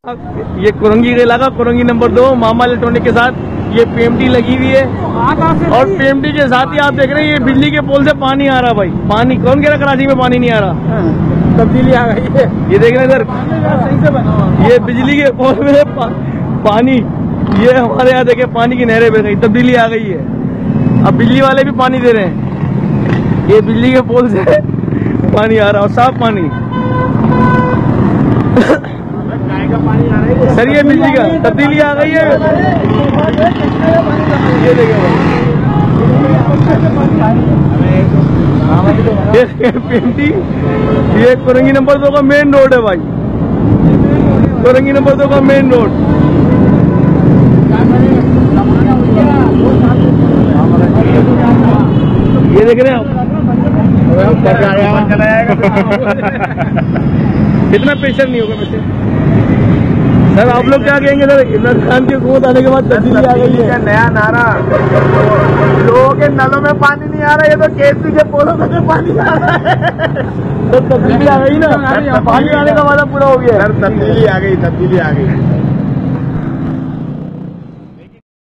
ये कुरंगी का इलाका, कुरंगी नंबर 2 मामा इलेक्ट्रॉनिक के साथ ये पीएमटी लगी हुई है और पीएमटी के साथ ही आप देख रहे हैं ये बिजली के पोल से पानी आ रहा। भाई पानी कौन कह रहा कराची में पानी नहीं आ रहा? तब्दीली आ गई है। ये देख रहे हैं इधर ये बिजली के पोल में पानी, ये हमारे यहाँ देखे पानी की नहरें बह गई, तब्दीली आ गई है। अब बिजली वाले भी पानी दे रहे हैं, ये बिजली के पोल से पानी आ रहा और साफ पानी। सर ये बिजली का तब्दीली आ गई है। ये देखिए पीएमटी, ये कुरंगी नंबर 2 का मेन रोड है भाई, कुरंगी नंबर 2 का मेन रोड। ये देख रहे हैं आप इतना प्रेशर नहीं होगा वैसे। सर आप लोग क्या कहेंगे सर, इमरान खान की हुकूमत आने के बाद तब्दीली आ गई है? नया नारा, लोगों के नलों में पानी नहीं आ रहा, ये तो केसरी के पोलों में पानी आ रहा है। तो तब्दीली आ गई ना, पानी आने का वादा पूरा हो गया। सर तब्दीली आ गई, तब्दीली आ गई।